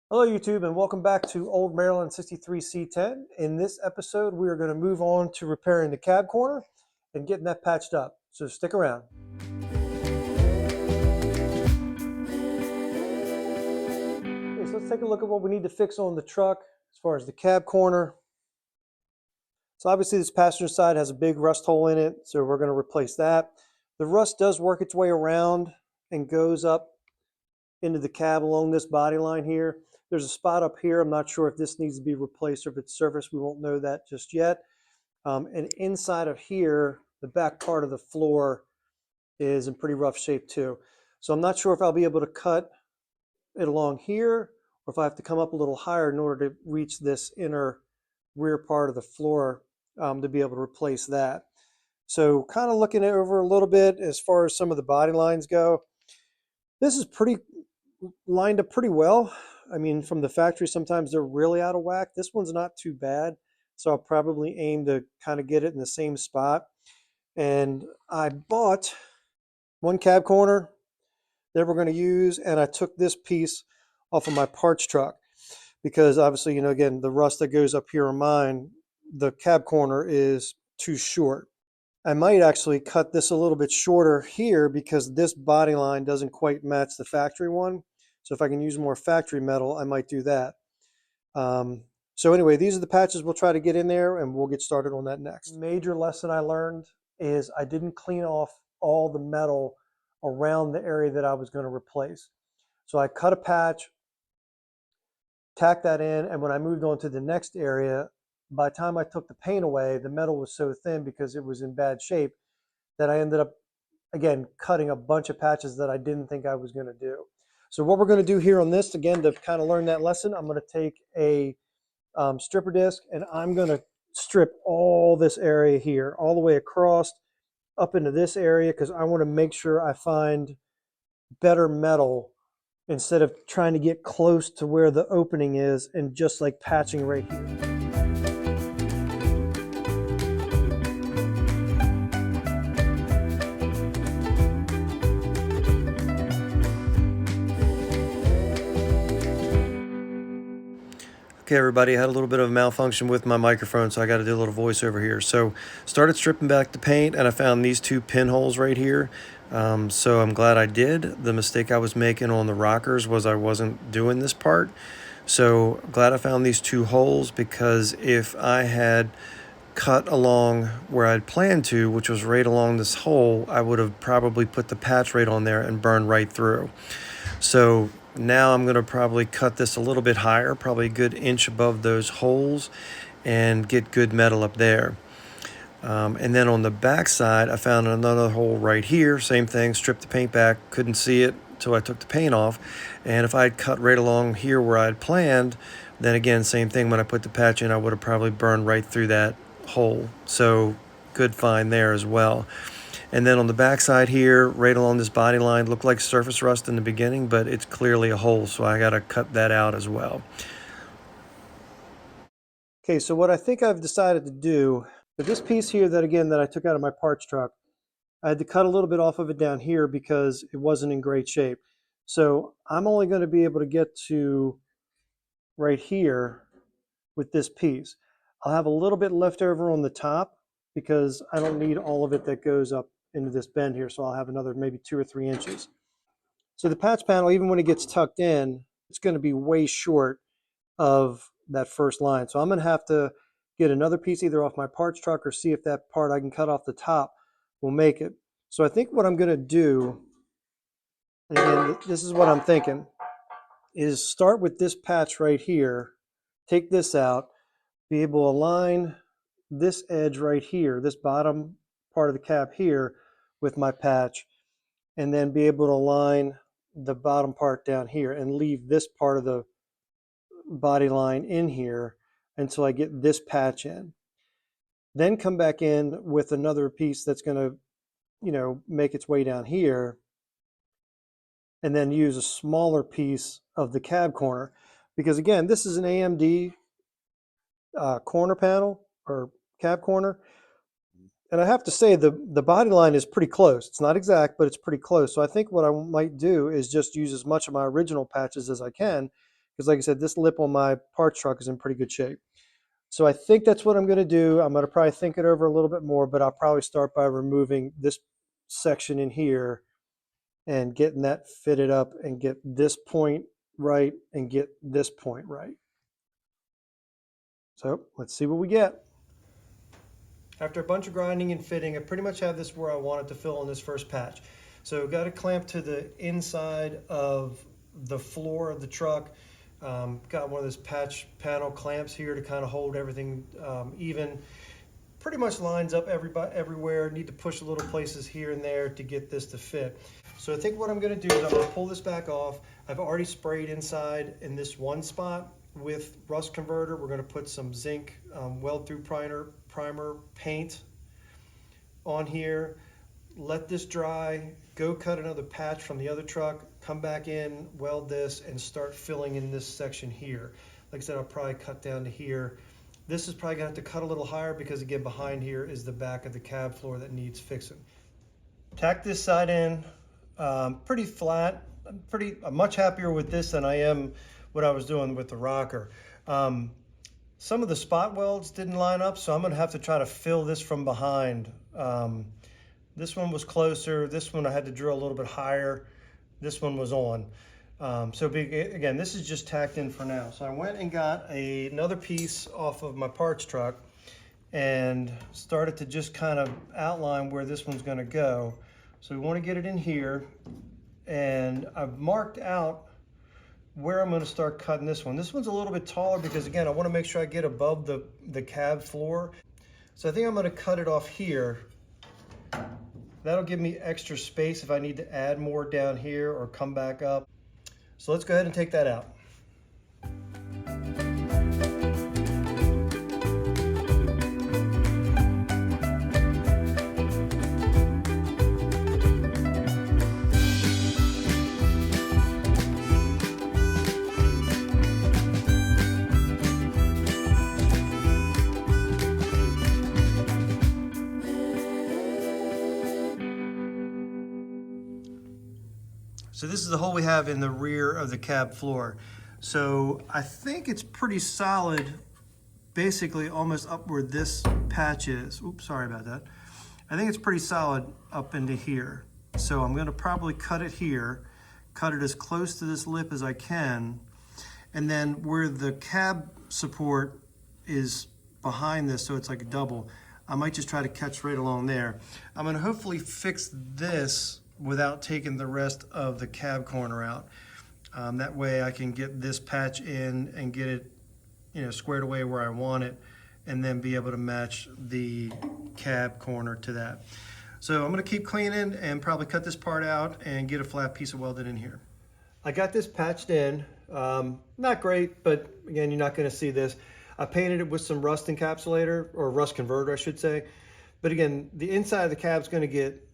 Hello YouTube and welcome back to Old Maryland 63C10. In this episode we are going to move on to repairing the cab corner and getting that patched up. So stick around. Okay, so let's take a look at what we need to fix on the truck as far as the cab corner. So obviously this passenger side has a big rust hole in it, so we're going to replace that. The rust does work its way around and goes up into the cab along this body line here. There's a spot up here. I'm not sure if this needs to be replaced or if it's serviced. We won't know that just yet. And inside of here, the back part of the floor is in pretty rough shape too. So I'm not sure if I'll be able to cut it along here or if I have to come up a little higher in order to reach this inner rear part of the floor to be able to replace that. So kind of looking it over a little bit as far as some of the body lines go. This is pretty lined up pretty well. I mean, from the factory, sometimes they're really out of whack. This one's not too bad. So I'll probably aim to kind of get it in the same spot. And I bought one cab corner that we're going to use, and I took this piece off of my parts truck because obviously, you know, again, the rust that goes up here on mine, the cab corner is too short. I might actually cut this a little bit shorter here because this body line doesn't quite match the factory one. So if I can use more factory metal, I might do that. So anyway, these are the patches we'll try to get in there, and we'll get started on that next. Major lesson I learned is I didn't clean off all the metal around the area that I was going to replace. So I cut a patch, tacked that in, and when I moved on to the next area, by the time I took the paint away, the metal was so thin because it was in bad shape that I ended up, again, cutting a bunch of patches that I didn't think I was going to do. So what we're going to do here on this, again, to kind of learn that lesson, I'm going to take a stripper disc and I'm going to strip all this area here, all the way across up into this area, because I want to make sure I find better metal instead of trying to get close to where the opening is and just like patching right here. Okay, everybody, I had a little bit of a malfunction with my microphone, so I got to do a little voiceover here. So started stripping back the paint, and I found these two pinholes right here. So I'm glad I did. The mistake I was making on the rockers was I wasn't doing this part. So glad I found these two holes, because if I had cut along where I'd planned to, which was right along this hole, I would have probably put the patch right on there and burned right through. So now I'm going to probably cut this a little bit higher, probably a good inch above those holes, and get good metal up there. And then on the back side, I found another hole right here. Same thing, stripped the paint back, couldn't see it until I took the paint off. And if I'd cut right along here where I'd planned, then again, same thing, when I put the patch in, I would have probably burned right through that hole. So good find there as well. And then on the back side here, right along this body line, looked like surface rust in the beginning, but it's clearly a hole, so I got to cut that out as well. Okay, so what I think I've decided to do, with this piece here that I took out of my parts truck, I had to cut a little bit off of it down here because it wasn't in great shape. So I'm only going to be able to get to right here with this piece. I'll have a little bit left over on the top because I don't need all of it that goes up into this bend here, so I'll have another maybe 2 or 3 inches. So the patch panel, even when it gets tucked in, it's going to be way short of that first line. So I'm going to have to get another piece either off my parts truck or see if that part I can cut off the top will make it. So I think what I'm going to do, and again, this is what I'm thinking, is start with this patch right here, take this out, be able to align this edge right here, this bottom part of the cap here with my patch, and then be able to align the bottom part down here and leave this part of the body line in here until I get this patch in. Then come back in with another piece that's going to, you know, make its way down here, and then use a smaller piece of the cab corner, because again, this is an AMD corner panel or cab corner. And I have to say the body line is pretty close. It's not exact, but it's pretty close. So I think what I might do is just use as much of my original patches as I can, because like I said, this lip on my parts truck is in pretty good shape. So I think that's what I'm going to do. I'm going to probably think it over a little bit more, but I'll probably start by removing this section in here and getting that fitted up and get this point right and get this point right. So let's see what we get. After a bunch of grinding and fitting, I pretty much have this where I want it to fill on this first patch. So I've got a clamp to the inside of the floor of the truck. Got one of those patch panel clamps here to kind of hold everything even. Pretty much lines up everywhere. Need to push a little places here and there to get this to fit. So I think what I'm going to do is I'm going to pull this back off. I've already sprayed inside in this one spot with rust converter. We're going to put some zinc weld through primer paint on here. Let this dry, go cut another patch from the other truck, come back in, weld this, and start filling in this section here. Like I said, I'll probably cut down to here. This is probably gonna have to cut a little higher because again, behind here is the back of the cab floor that needs fixing. Tack this side in, pretty flat. I'm much happier with this than I am what I was doing with the rocker. Some of the spot welds didn't line up, so I'm gonna have to try to fill this from behind. This one was closer. This one I had to drill a little bit higher. This one was on. Again, this is just tacked in for now. So I went and got another piece off of my parts truck and started to just kind of outline where this one's gonna go. So we wanna get it in here, and I've marked out where I'm gonna start cutting this one. This one's a little bit taller because again, I wanna make sure I get above the cab floor. So I think I'm gonna cut it off here. That'll give me extra space if I need to add more down here or come back up. So let's go ahead and take that out. So this is the hole we have in the rear of the cab floor. So I think it's pretty solid, basically almost up where this patch is. Oops, sorry about that. I think it's pretty solid up into here. So I'm gonna probably cut it here, cut it as close to this lip as I can, and then where the cab support is behind this, so it's like a double, I might just try to catch right along there. I'm gonna hopefully fix this without taking the rest of the cab corner out. That way I can get this patch in and get it, squared away where I want it, and then be able to match the cab corner to that. So I'm gonna keep cleaning and probably cut this part out and get a flat piece of welded in here. I got this patched in, not great, but again, you're not gonna see this. I painted it with some rust encapsulator, or rust converter, I should say. But again, the inside of the cab's gonna get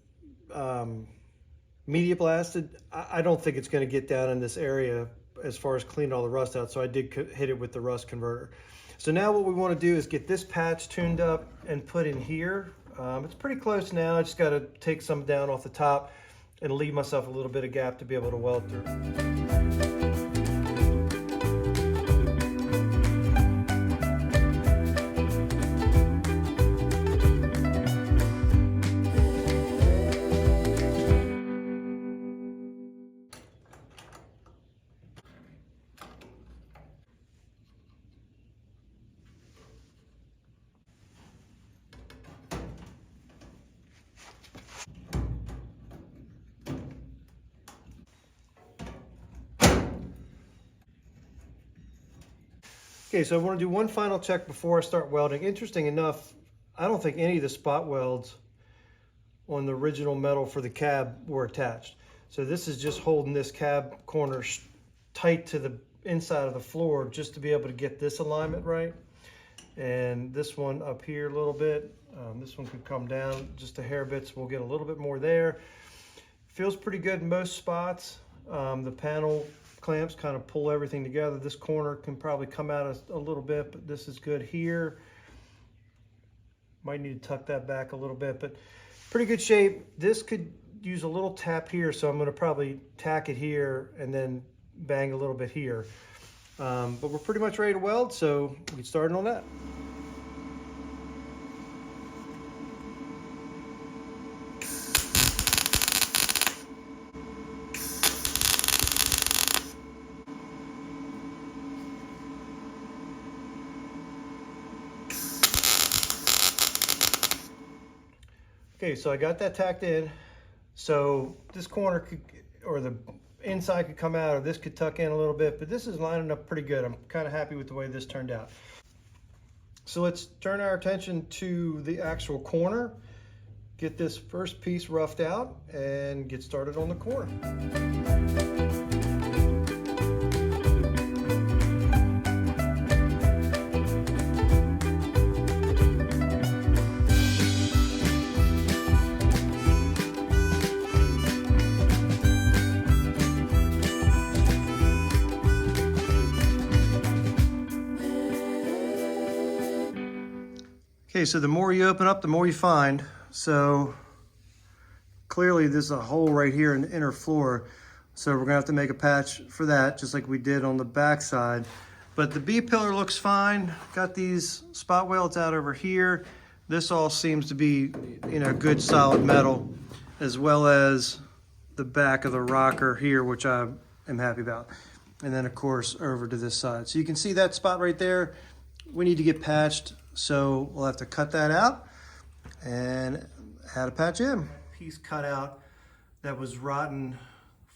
media blasted. I don't think it's going to get down in this area as far as cleaning all the rust out, so I did hit it with the rust converter. So now what we want to do is get this patch tuned up and put in here. It's pretty close now. I just got to take some down off the top and leave myself a little bit of gap to be able to weld through. Okay, so I want to do one final check before I start welding. Interesting enough, I don't think any of the spot welds on the original metal for the cab were attached. So this is just holding this cab corner tight to the inside of the floor just to be able to get this alignment right. And this one up here a little bit. This one could come down just a hair bit, so we'll get a little bit more there. Feels pretty good in most spots. The panel clamps kind of pull everything together. This corner can probably come out a little bit, but this is good here. Might need to tuck that back a little bit, but pretty good shape. This could use a little tap here, so I'm going to probably tack it here and then bang a little bit here. But we're pretty much ready to weld, so we get started on that. Okay, so I got that tacked in. So this corner could, or the inside could come out, or this could tuck in a little bit, but this is lining up pretty good. I'm kind of happy with the way this turned out. So let's turn our attention to the actual corner, get this first piece roughed out, and get started on the corner. Okay, so the more you open up, the more you find. So clearly there's a hole right here in the inner floor. So we're gonna have to make a patch for that, just like we did on the back side. But the B-pillar looks fine. Got these spot welds out over here. This all seems to be, you know, good solid metal, as well as the back of the rocker here, which I am happy about. And then of course over to this side. So you can see that spot right there. We need to get patched. So we'll have to cut that out and add a patch in. Piece cut out that was rotten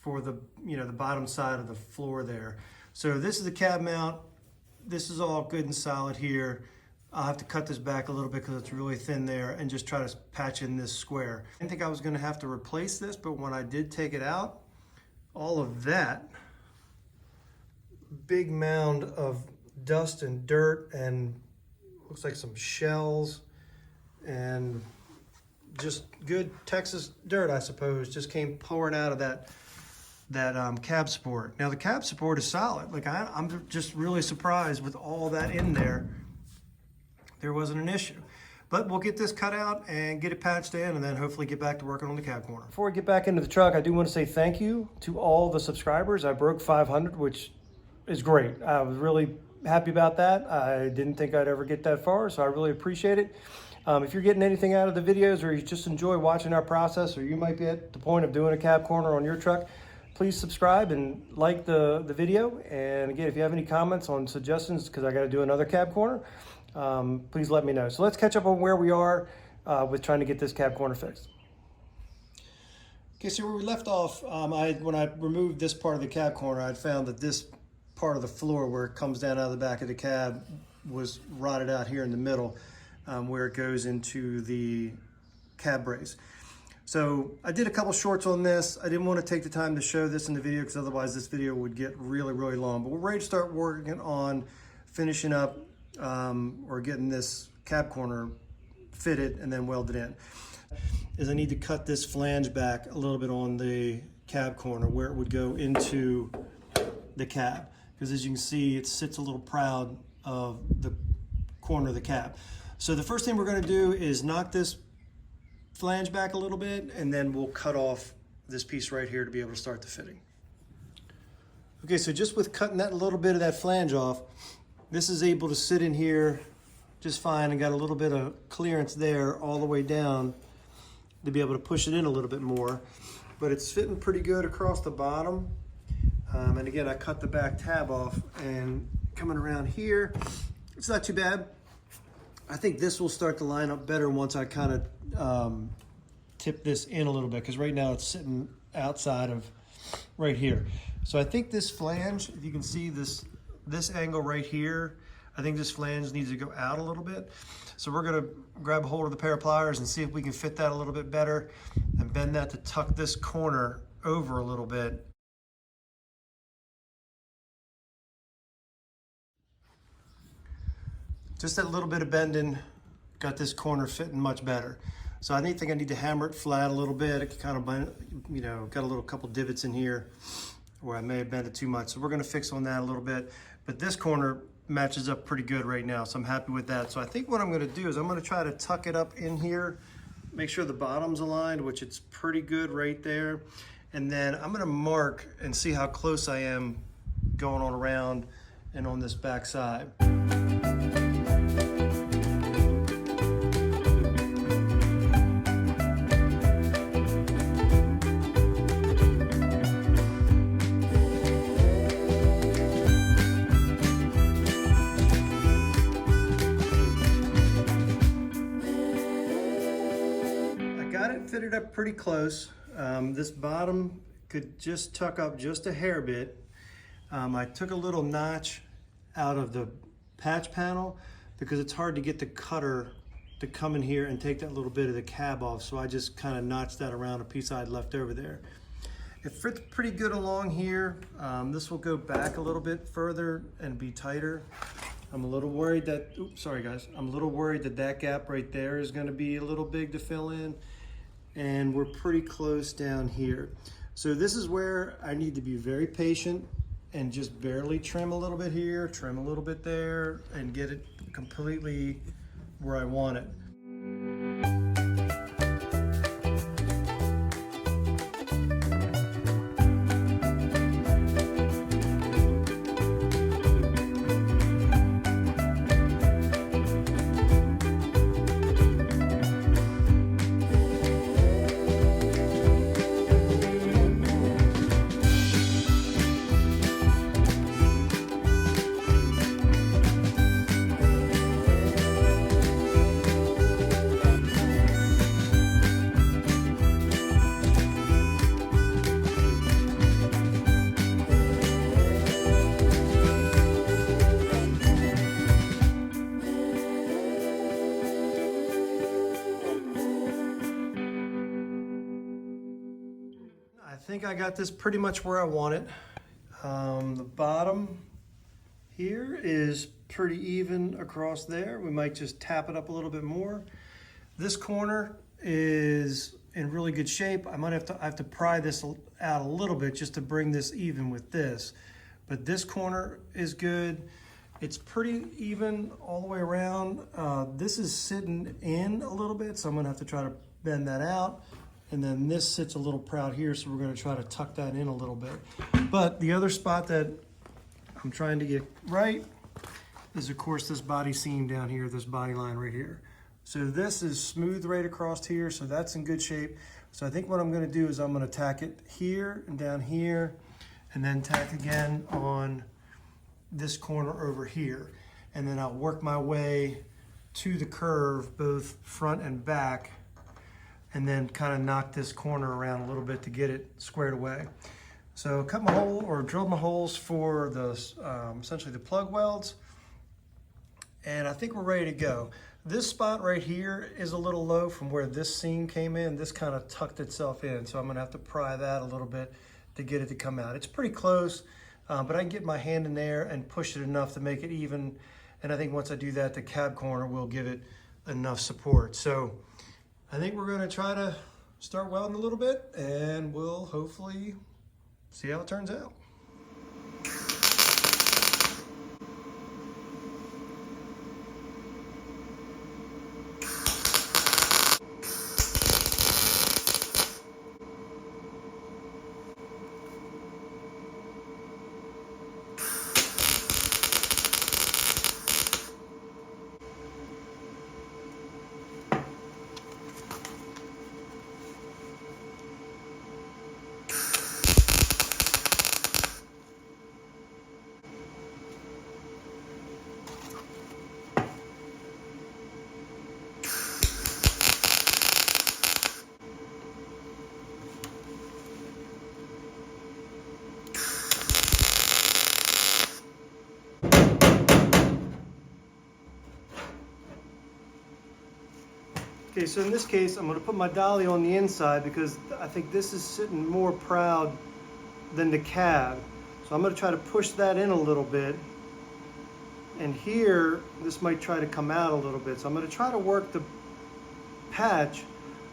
for the, you know, the bottom side of the floor there. So this is the cab mount. This is all good and solid here. I'll have to cut this back a little bit because it's really thin there and just try to patch in this square. I didn't think I was gonna have to replace this, but when I did take it out, all of that big mound of dust and dirt and looks like some shells and just good Texas dirt, I suppose, just came pouring out of that cab support. Now the cab support is solid. Like I'm just really surprised with all that in there. There wasn't an issue. But we'll get this cut out and get it patched in and then hopefully get back to working on the cab corner. Before we get back into the truck, I do want to say thank you to all the subscribers. I broke 500, which is great. I was really happy about that. I didn't think I'd ever get that far, so I really appreciate it. If you're getting anything out of the videos or you just enjoy watching our process, or you might be at the point of doing a cab corner on your truck, please subscribe and like the video. And again, if you have any comments on suggestions, because I got to do another cab corner, please let me know. So let's catch up on where we are with trying to get this cab corner fixed. Okay, so where we left off, when I removed this part of the cab corner, I found that this part of the floor where it comes down out of the back of the cab was rotted out here in the middle, where it goes into the cab brace. So I did a couple shorts on this. I didn't want to take the time to show this in the video because otherwise this video would get really, really long. But we're ready to start working on finishing up or getting this cab corner fitted and then welded in. Is I need to cut this flange back a little bit on the cab corner where it would go into the cab. Because as you can see, it sits a little proud of the corner of the cab. So the first thing we're going to do is knock this flange back a little bit, and then we'll cut off this piece right here to be able to start the fitting. Okay, so just with cutting that little bit of that flange off, this is able to sit in here just fine and got a little bit of clearance there all the way down to be able to push it in a little bit more. But it's fitting pretty good across the bottom. And again, I cut the back tab off, and coming around here, it's not too bad. I think this will start to line up better once I kind of tip this in a little bit, because right now it's sitting outside of right here. So I think this flange, if you can see this angle right here, I think this flange needs to go out a little bit. So we're gonna grab a hold of the pair of pliers and see if we can fit that a little bit better and bend that to tuck this corner over a little bit. Just that little bit of bending got this corner fitting much better. So I think I need to hammer it flat a little bit. It kind of, you know, got a couple divots in here where I may have bent it too much. So we're gonna fix on that a little bit. But this corner matches up pretty good right now, so I'm happy with that. So I think what I'm gonna do is I'm gonna try to tuck it up in here, make sure the bottom's aligned, which it's pretty good right there. And then I'm gonna mark and see how close I am going on around and on this back side. Fitted up pretty close. This bottom could just tuck up just a hair bit. I took a little notch out of the patch panel because it's hard to get the cutter to come in here and take that little bit of the cab off, so I just kind of notched that around a piece I had left over there. It fits pretty good along here. This will go back a little bit further and be tighter. I'm a little worried that, oops, sorry guys, I'm a little worried that that gap right there is going to be a little big to fill in. And we're pretty close down here. So this is where I need to be very patient and just barely trim a little bit here, trim a little bit there, and get it completely where I want it. I think I got this pretty much where I want it. The bottom here is pretty even across there. We might just tap it up a little bit more. This corner is in really good shape. I have to pry this out a little bit just to bring this even with this. But this corner is good. It's pretty even all the way around. This is sitting in a little bit, so I'm gonna have to try to bend that out. And then this sits a little proud here, so we're gonna try to tuck that in a little bit. But the other spot that I'm trying to get right is, of course, this body seam down here, this body line right here. So this is smooth right across here, so that's in good shape. So I think what I'm gonna do is I'm gonna tack it here and down here, and then tack again on this corner over here. And then I'll work my way to the curve, both front and back, and then kind of knock this corner around a little bit to get it squared away. So cut my hole, or drilled my holes for the essentially the plug welds, and I think we're ready to go. This spot right here is a little low from where this seam came in. This kind of tucked itself in, so I'm gonna have to pry that a little bit to get it to come out. It's pretty close, but I can get my hand in there and push it enough to make it even, and I think once I do that, the cab corner will give it enough support. So I think we're gonna try to start welding a little bit, and we'll hopefully see how it turns out. Okay, so in this case, I'm going to put my dolly on the inside because I think this is sitting more proud than the cab. So I'm going to try to push that in a little bit. And here, this might try to come out a little bit. So I'm going to try to work the patch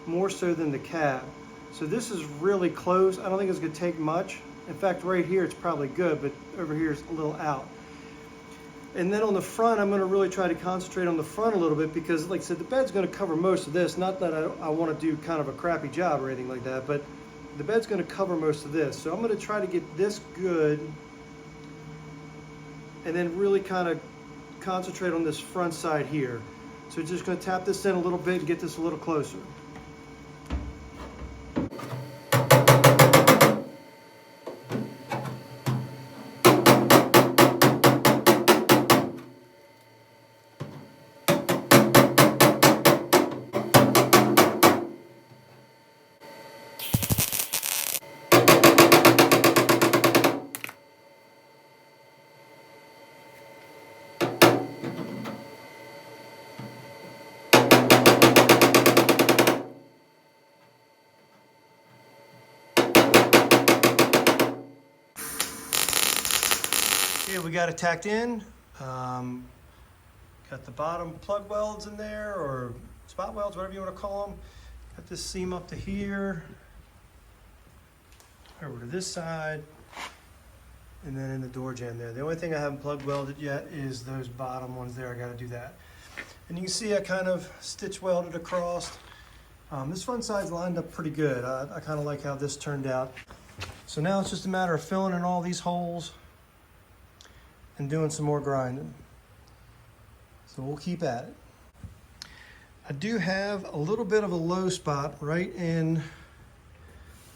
more so than the cab. So this is really close. I don't think it's going to take much. In fact, right here, it's probably good, but over here, it's a little out. And then on the front, I'm going to really try to concentrate on the front a little bit because, like I said, the bed's going to cover most of this. Not that I want to do kind of a crappy job or anything like that, but the bed's going to cover most of this. So I'm going to try to get this good and then really kind of concentrate on this front side here. So we're just going to tap this in a little bit and get this a little closer. Okay, we got it tacked in. Got the bottom plug welds in there, or spot welds, whatever you want to call them. Got this seam up to here, over to this side, and then in the door jamb there. The only thing I haven't plug welded yet is those bottom ones there. I got to do that. And you can see I kind of stitch welded across. This front side's lined up pretty good. I kind of like how this turned out. So now it's just a matter of filling in all these holes and doing some more grinding. So we'll keep at it. I do have a little bit of a low spot right in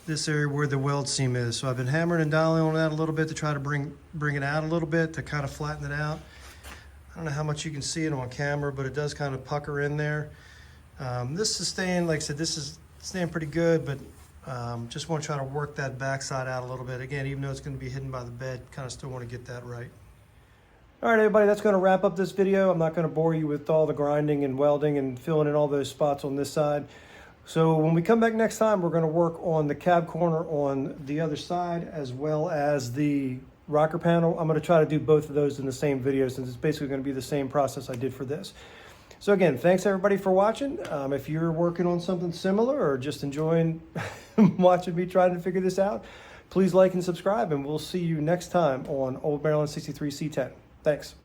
this area where the weld seam is. So I've been hammering and dialing on that a little bit to try to bring it out a little bit to kind of flatten it out. I don't know how much you can see it on camera, but it does kind of pucker in there. This is staying, like I said, this is staying pretty good, but just want to try to work that backside out a little bit. Again, even though it's going to be hidden by the bed, kind of still want to get that right. All right, everybody, that's going to wrap up this video. I'm not going to bore you with all the grinding and welding and filling in all those spots on this side. So when we come back next time, we're going to work on the cab corner on the other side, as well as the rocker panel. I'm going to try to do both of those in the same video, since it's basically going to be the same process I did for this. So again, thanks everybody for watching. If you're working on something similar or just enjoying watching me trying to figure this out, please like and subscribe, and we'll see you next time on Old Maryland 63 C10. Thanks.